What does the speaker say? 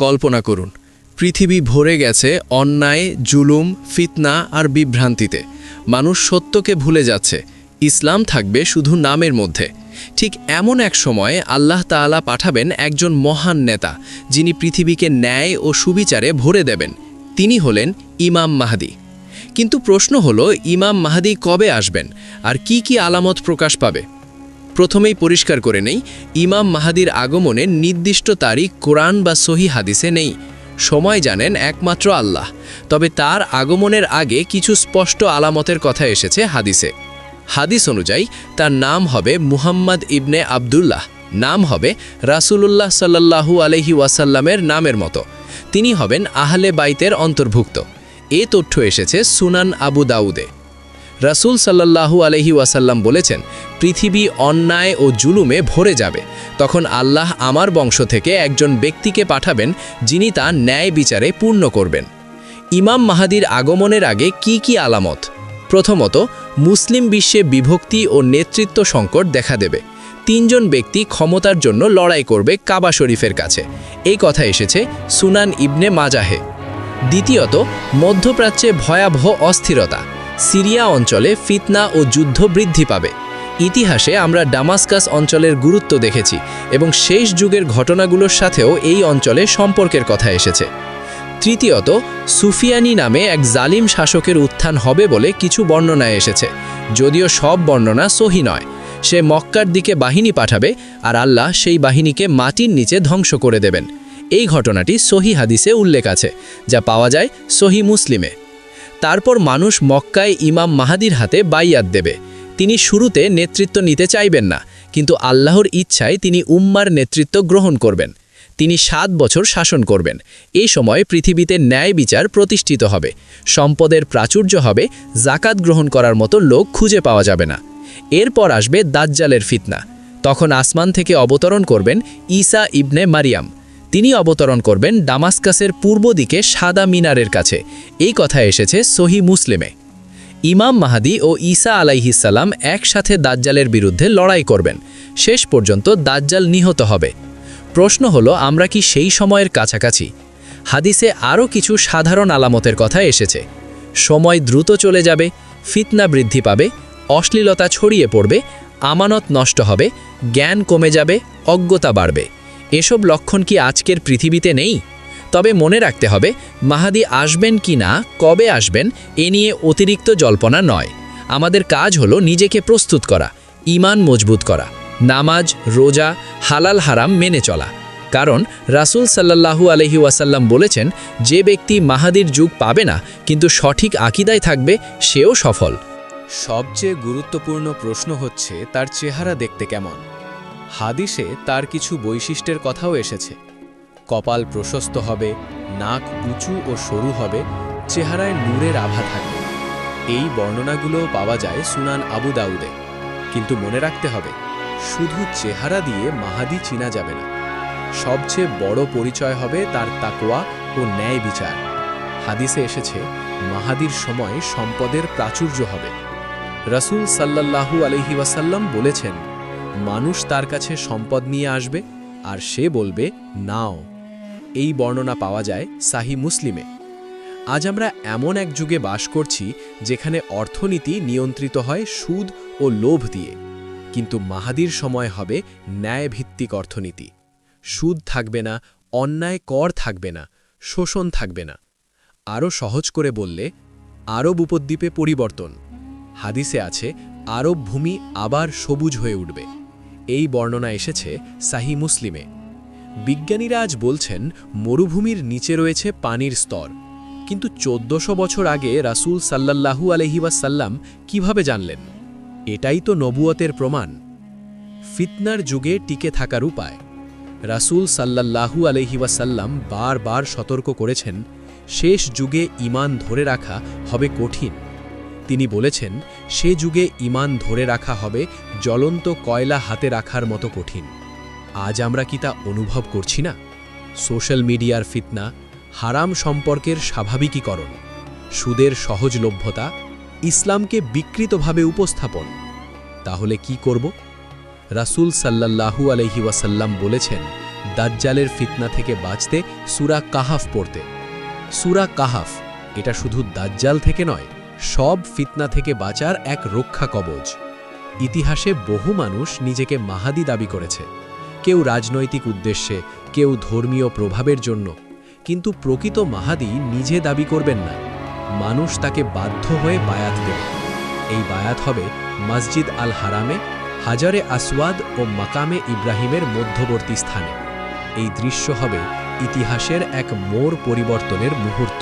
কল্পনা করুন, পৃথিবী ভরে গেছে অন্যায়, জুলুম, ফিতনা আর বিভ্রান্তিতে। মানুষ সত্যকে ভুলে যাচ্ছে, ইসলাম থাকবে শুধু নামের মধ্যে। ঠিক এমন এক সময়ে আল্লাহ তাআলা পাঠাবেন একজন মহান নেতা, যিনি পৃথিবীকে ন্যায় ও সুবিচারে ভরে দেবেন। তিনি হলেন ইমাম মাহদী। কিন্তু প্রশ্ন হলো, ইমাম মাহদী কবে আসবেন আর কি কি আলামত প্রকাশ পাবে? প্রথমেই পরিষ্কার করে নেই, ইমাম মাহদীর আগমনের নির্দিষ্ট তারিখ কোরআন বা সহি হাদিসে নেই। সময় জানেন একমাত্র আল্লাহ। তবে তার আগমনের আগে কিছু স্পষ্ট আলামতের কথা এসেছে হাদিসে। হাদিস অনুযায়ী তার নাম হবে মুহাম্মদ ইবনে আবদুল্লাহ, নাম হবে রাসূলুল্লাহ সাল্লাল্লাহু আলাইহি ওয়াসাল্লামের নামের মতো। তিনি হবেন আহলে বাইতের অন্তর্ভুক্ত। এ তথ্য এসেছে সুনান আবু দাউদে। রাসূল সাল্লাল্লাহু আলাইহি ওয়াসাল্লাম বলেছেন, পৃথিবী অন্যায় ও জুলুমে ভরে যাবে। তখন আল্লাহ আমার বংশ থেকে একজন ব্যক্তিকে পাঠাবেন, যিনি তা ন্যায় বিচারে পূর্ণ করবেন। ইমাম মাহদীর আগমনের আগে কি কি আলামত? প্রথমত, মুসলিম বিশ্বে বিভক্তি ও নেতৃত্ব সংকট দেখা দেবে। তিনজন ব্যক্তি ক্ষমতার জন্য লড়াই করবে কাবা শরীফের কাছে। এই কথা এসেছে সুনান ইবনে মাজাহে। দ্বিতীয়ত, মধ্যপ্রাচ্যে ভয়াবহ অস্থিরতা। সিরিয়া অঞ্চলে ফিতনা ও যুদ্ধ বৃদ্ধি পাবে। ইতিহাসে আমরা ডামাস্কাস অঞ্চলের গুরুত্ব দেখেছি এবং শেষ যুগের ঘটনাগুলোর সাথেও এই অঞ্চলে সম্পর্কের কথা এসেছে। তৃতীয়ত, সুফিয়ানি নামে এক জালিম শাসকের উত্থান হবে বলে কিছু বর্ণনায় এসেছে, যদিও সব বর্ণনা সহি নয়। সে মক্কার দিকে বাহিনী পাঠাবে আর আল্লাহ সেই বাহিনীকে মাটির নিচে ধ্বংস করে দেবেন। এই ঘটনাটি সহি হাদিসে উল্লেখ আছে, যা পাওয়া যায় সহি মুসলিমে। তারপর মানুষ মক্কায় ইমাম মাহদীর হাতে বাইয়াত দেবে। তিনি শুরুতে নেতৃত্ব নিতে চাইবেন না, কিন্তু আল্লাহর ইচ্ছায় তিনি উম্মার নেতৃত্ব গ্রহণ করবেন। তিনি 7 বছর শাসন করবেন। এই সময় পৃথিবীতে ন্যায় বিচার প্রতিষ্ঠিত হবে, সম্পদের প্রাচুর্য হবে, জাকাত গ্রহণ করার মতো লোক খুঁজে পাওয়া যাবে না। এরপর আসবে দাজ্জালের ফিতনা। তখন আসমান থেকে অবতরণ করবেন ঈসা ইবনে মারিয়াম। তিনি অবতরণ করবেন দামাস্কাসের পূর্ব দিকে সাদা মিনারের কাছে। এই কথা এসেছে সহি মুসলিমে। ইমাম মাহদী ও ঈসা আলাইহিসসালাম একসাথে দাজ্জালের বিরুদ্ধে লড়াই করবেন। শেষ পর্যন্ত দাজ্জাল নিহত হবে। প্রশ্ন হলো, আমরা কি সেই সময়ের কাছাকাছি? হাদিসে আরও কিছু সাধারণ আলামতের কথা এসেছে। সময় দ্রুত চলে যাবে, ফিতনা বৃদ্ধি পাবে, অশ্লীলতা ছড়িয়ে পড়বে, আমানত নষ্ট হবে, জ্ঞান কমে যাবে, অজ্ঞতা বাড়বে। এসব লক্ষণ কি আজকের পৃথিবীতে নেই? তবে মনে রাখতে হবে, মাহদী আসবেন কি না, কবে আসবেন, এ নিয়ে অতিরিক্ত জল্পনা নয়। আমাদের কাজ হলো নিজেকে প্রস্তুত করা, ঈমান মজবুত করা, নামাজ, রোজা, হালাল হারাম মেনে চলা। কারণ রাসূল সাল্লাল্লাহু আলাইহি ওয়াসাল্লাম বলেছেন, যে ব্যক্তি মাহদীর যুগ পাবে না কিন্তু সঠিক আকীদায় থাকবে, সেও সফল। সবচেয়ে গুরুত্বপূর্ণ প্রশ্ন হচ্ছে, তার চেহারা দেখতে কেমন? হাদিসে তার কিছু বৈশিষ্ট্যের কথাও এসেছে। কপাল প্রশস্ত হবে, নাক উঁচু ও সরু হবে, চেহারায় নূরের আভা থাকবে। এই বর্ণনাগুলো পাওয়া যায় সুনান আবু দাউদে। কিন্তু মনে রাখতে হবে, শুধু চেহারা দিয়ে মাহদী চিনা যাবে না। সবচেয়ে বড় পরিচয় হবে তার তাকওয়া ও ন্যায় বিচার। হাদিসে এসেছে, মাহদীর সময় সম্পদের প্রাচুর্য হবে। রাসূল সাল্লাল্লাহু আলাইহি ওয়াসাল্লাম বলেছেন, মানুষ তার কাছে সম্পদ নিয়ে আসবে আর সে বলবে, নাও। এই বর্ণনা পাওয়া যায় সাহি মুসলিমে। আজ আমরা এমন এক যুগে বাস করছি যেখানে অর্থনীতি নিয়ন্ত্রিত হয় সুদ ও লোভ দিয়ে। কিন্তু মাহদীর সময় হবে ন্যায়ভিত্তিক অর্থনীতি। সুদ থাকবে না, অন্যায় কর থাকবে না, শোষণ থাকবে না। আরও সহজ করে বললে, আরব উপদ্বীপে পরিবর্তন। হাদিসে আছে, আরব ভূমি আবার সবুজ হয়ে উঠবে। এই বর্ণনা এসেছে সাহি মুসলিমে। বিজ্ঞানীরা আজ বলছেন, মরুভূমির নিচে রয়েছে পানির স্তর। কিন্তু 1400 বছর আগে রাসূল সাল্লাল্লাহু আলাইহি ওয়াসাল্লাম কিভাবে জানলেন? এটাই তো নবুয়তের প্রমাণ। ফিতনার যুগে টিকে থাকার উপায়। রাসূল সাল্লাল্লাহু আলাইহি ওয়াসাল্লাম বারবার সতর্ক করেছেন, শেষ যুগে ঈমান ধরে রাখা হবে কঠিন। তিনি বলেছেন, সে যুগে ঈমান ধরে রাখা হবে জ্বলন্ত কয়লা হাতে রাখার মতো কঠিন। আজ আমরা কি তা অনুভব করছি না? সোশ্যাল মিডিয়ার ফিতনা, হারাম সম্পর্কের স্বাভাবিকীকরণ, সুদের সহজলভ্যতা, ইসলামকে বিকৃতভাবে উপস্থাপন। তাহলে কি করব? রাসূল সাল্লাল্লাহু আলাইহি ওয়াসাল্লাম বলেছেন, দাজ্জালের ফিতনা থেকে বাঁচতে সূরা কাহাফ পড়তে। সূরা কাহাফ এটা শুধু দাজ্জাল থেকে নয়, সব ফিতনা থেকে বাঁচার এক রক্ষা কবচ। ইতিহাসে বহু মানুষ নিজেকে মাহাদি দাবি করেছে, কেউ রাজনৈতিক উদ্দেশ্যে, কেউ ধর্মীয় প্রভাবের জন্য, কিন্তু প্রকৃত মাহাদি নিজে দাবি করবেন না, মানুষ তাকে বাধ্য হয়ে বায়াত দেবে। এই বায়াত হবে মসজিদ আল হারামে, হাজারে আসওয়াদ ও মাকামে ইব্রাহিমের মধ্যবর্তী স্থানে। এই দৃশ্য হবে ইতিহাসের এক মোড় পরিবর্তনের মুহূর্ত।